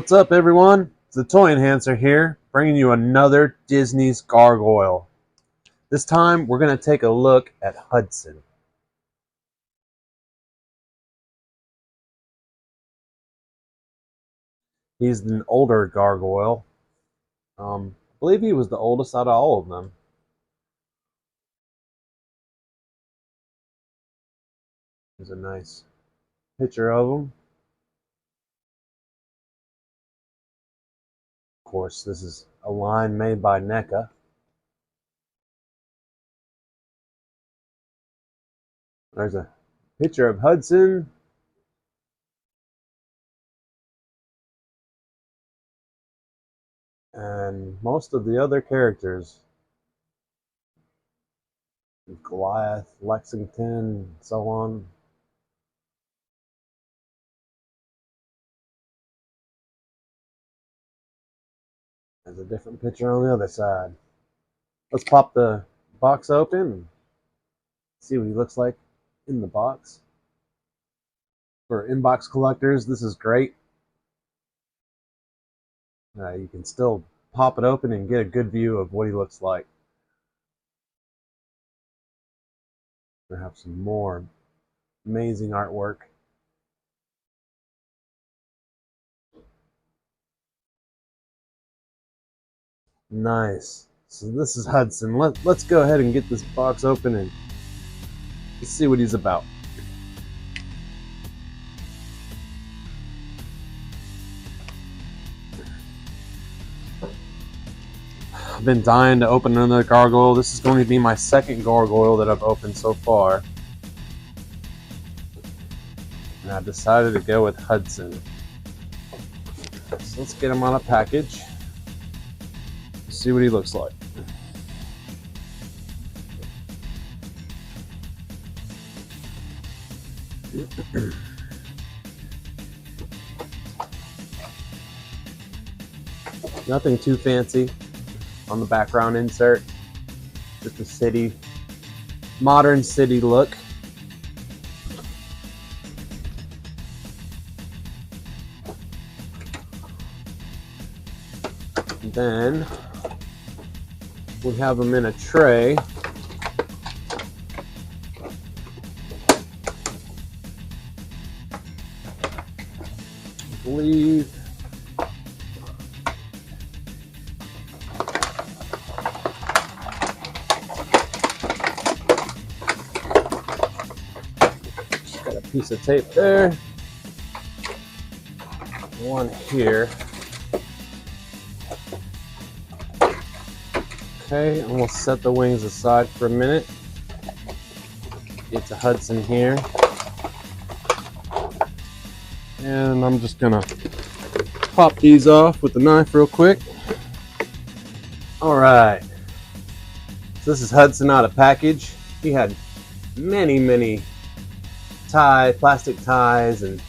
What's up, everyone? It's the Toy Enhancer here, bringing you another Disney's Gargoyle. This time, we're going to take a look at Hudson. He's an older gargoyle. I believe he was the oldest out of all of them. There's a nice picture of him. Of course, this is a line made by NECA. There's a picture of Hudson. And most of the other characters. Goliath, Lexington, so on. There's a different picture on the other side. Let's pop the box open and see what he looks like in the box. For inbox collectors, this is great. You can still pop it open and get a good view of what he looks like. We have some more amazing artwork. Nice. So this is Hudson. Let's go ahead and get this box open and see what he's about. I've been dying to open another gargoyle. This is going to be my second gargoyle that I've opened so far. And I decided to go with Hudson. So let's get him on a package. See what he looks like. Nothing too fancy on the background insert. Just a city, modern city look. And then we have them in a tray. I believe just got a piece of tape there. One here. Okay, and we'll set the wings aside for a minute. Get to Hudson here. And I'm just gonna pop these off with the knife real quick. Alright. So this is Hudson out of package. He had many plastic ties, and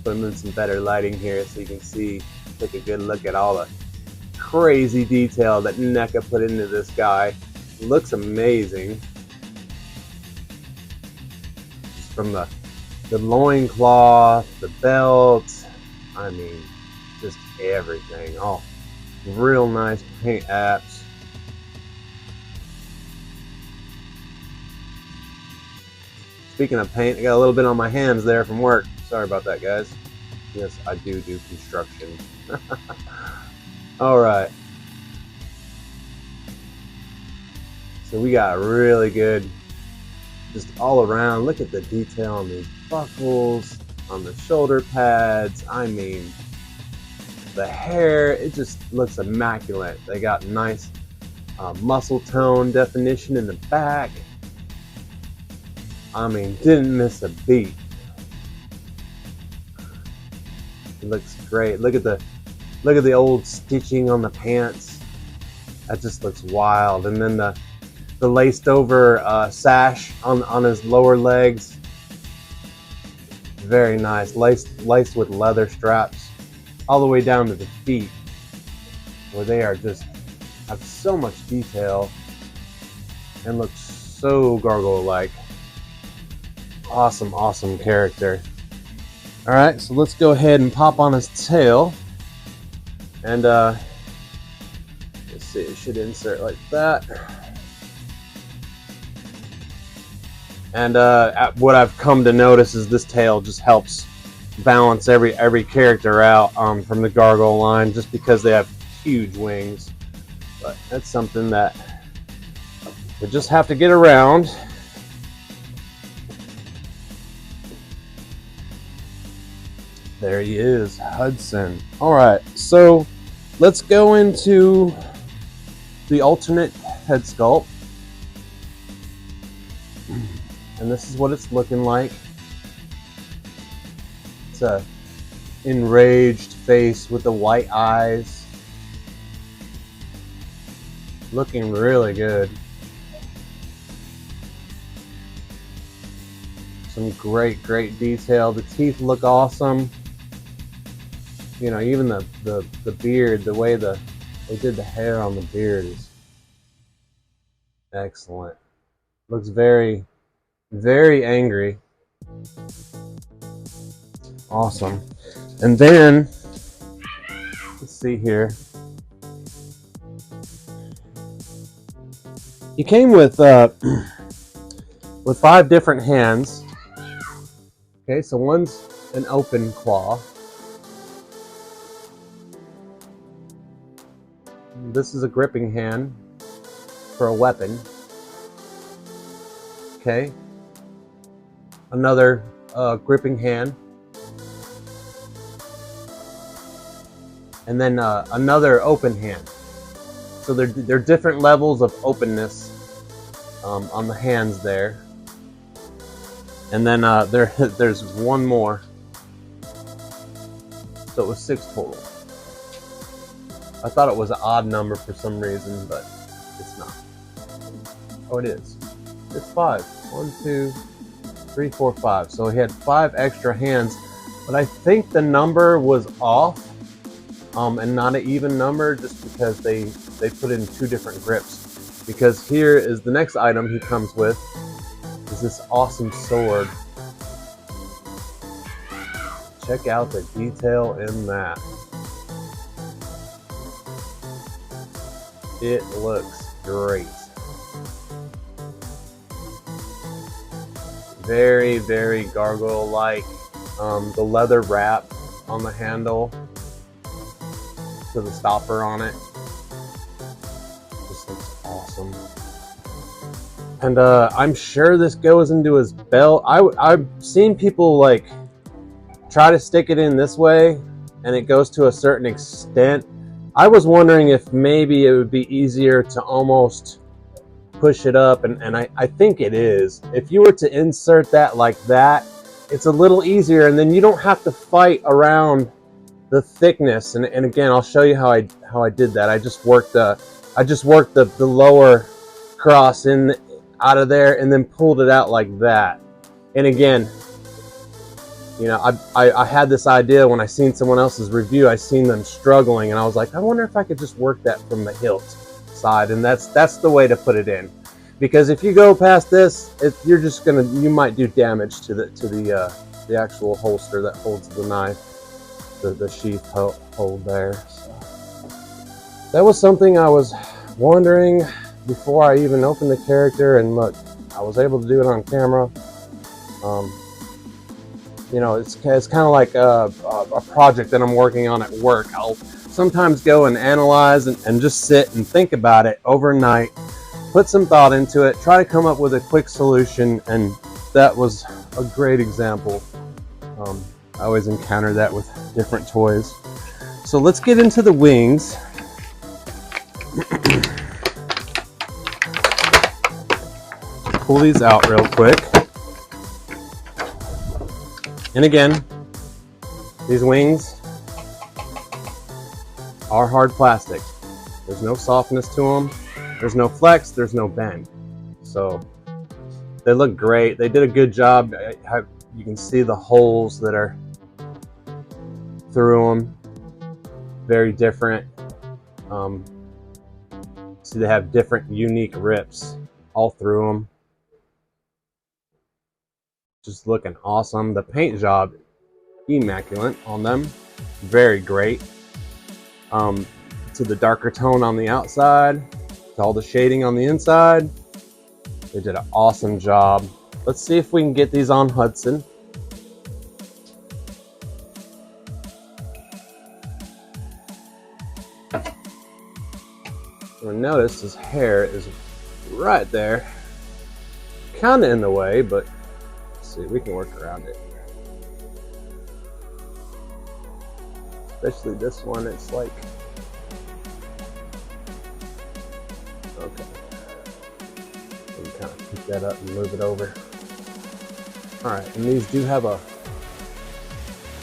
put them in some better lighting here so you can see, take a good look at all the crazy detail that NECA put into this guy. Looks amazing. Just from the loincloth, the belt, I mean, just everything. Oh, real nice paint apps. Speaking of paint, I got a little bit on my hands there from work. Sorry about that, guys. Yes, I do construction. Alright. So we got really good, just all around. Look at the detail on these buckles, on the shoulder pads. I mean, the hair, it just looks immaculate. They got nice muscle tone definition in the back. I mean, didn't miss a beat. It looks great. Look at the old stitching on the pants. That just looks wild. And then the laced over sash on his lower legs. Very nice. Laced with leather straps all the way down to the feet, where they are just have so much detail and look so gargoyle-like. Awesome character. Alright, so let's go ahead and pop on his tail. And let's see, it should insert like that. And what I've come to notice is this tail just helps balance every character out from the Gargoyle line, just because they have huge wings. But that's something that we just have to get around. There he is, Hudson. All right, so let's go into the alternate head sculpt. And this is what it's looking like. It's a enraged face with the white eyes. Looking really good. Some great detail. The teeth look awesome. You know, even the beard, the way they did the hair on the beard is excellent. Looks very angry. Awesome. And then let's see here. He came with 5 different hands. Okay, so one's an open claw. This is a gripping hand for a weapon. Okay. Another gripping hand. And then another open hand. So they're different levels of openness on the hands there. And then there's one more. So it was 6 total. I thought it was an odd number for some reason, but it's not. Oh, it is. It's 5. 1, 2, 3, 4, 5. So he had 5 extra hands, but I think the number was off, and not an even number, just because they put in 2 different grips. Because here is the next item he comes with, is this awesome sword. Check out the detail in that. It looks great. Very gargoyle-like. The leather wrap on the handle to the stopper on it just looks awesome. And I'm sure this goes into his belt. I've seen people like try to stick it in this way, and it goes to a certain extent. I was wondering if maybe it would be easier to almost push it up, and I think it is. If you were to insert that like that, it's a little easier, and then you don't have to fight around the thickness. And again, I'll show you how I did that. I just worked the lower cross in out of there, and then pulled it out like that. And again, you know, I had this idea when I seen someone else's review. I seen them struggling, and I was like, I wonder if I could just work that from the hilt side, and that's the way to put it in. Because if you go past this, you might do damage to the actual holster that holds the knife, the sheath hold there. So that was something I was wondering before I even opened the character, and look, I was able to do it on camera. You know, it's kind of like a project that I'm working on at work. I'll sometimes go and analyze and just sit and think about it overnight, put some thought into it, try to come up with a quick solution, and that was a great example. I always encounter that with different toys. So let's get into the wings. Pull these out real quick. And again, these wings are hard plastic. There's no softness to them. There's no flex. There's no bend. So they look great. They did a good job. You can see the holes that are through them. Very different. See, they have different unique rips all through them. Just looking awesome. The paint job, immaculate on them. Very great. to the darker tone on the outside, to all the shading on the inside. They did an awesome job. Let's see if we can get these on Hudson. You'll notice his hair is right there, kind of in the way, but let's see, we can work around it. Especially this one, it's like, okay. We can kind of pick that up and move it over. All right, and these do have a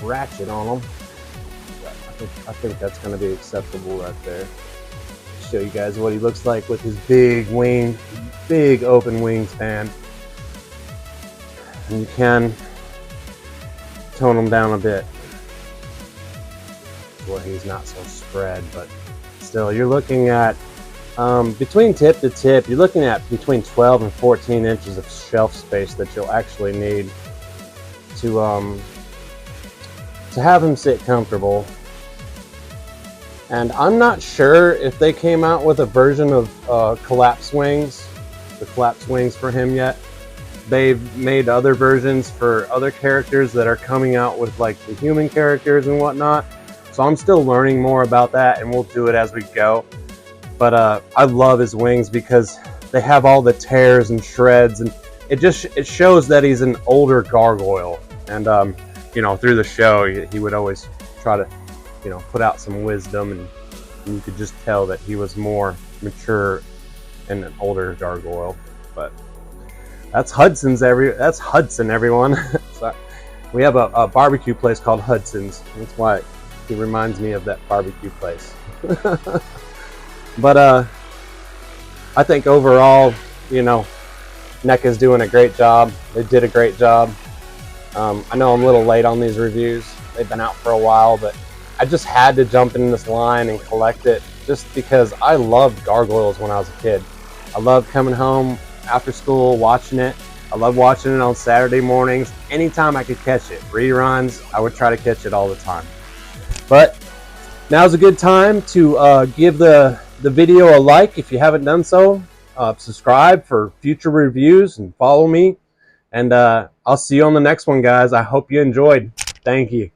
ratchet on them. I think that's going to be acceptable right there. Show you guys what he looks like with his big wing, big open wingspan. And you can tone him down a bit where he's not so spread, but still you're looking at between tip to tip, you're looking at between 12 and 14 inches of shelf space that you'll actually need to have him sit comfortable. And I'm not sure if they came out with a version of collapse wings, the collapse wings for him yet. They've made other versions for other characters that are coming out with like the human characters and whatnot. So I'm still learning more about that, and we'll do it as we go. But I love his wings because they have all the tears and shreds, and it shows that he's an older gargoyle. And you know, through the show, he would always try to, you know, put out some wisdom, and you could just tell that he was more mature and an older gargoyle. But that's Hudson, everyone. So we have a barbecue place called Hudson's. That's why he reminds me of that barbecue place. But I think overall, you know, NECA's doing a great job. They did a great job. I know I'm a little late on these reviews. They've been out for a while, but I just had to jump in this line and collect it just because I loved Gargoyles when I was a kid. I loved coming home after school, watching it. I loved watching it on Saturday mornings. Anytime I could catch it. Reruns, I would try to catch it all the time. But now's a good time to give the video a like if you haven't done so. Subscribe for future reviews and follow me. And I'll see you on the next one, guys. I hope you enjoyed. Thank you.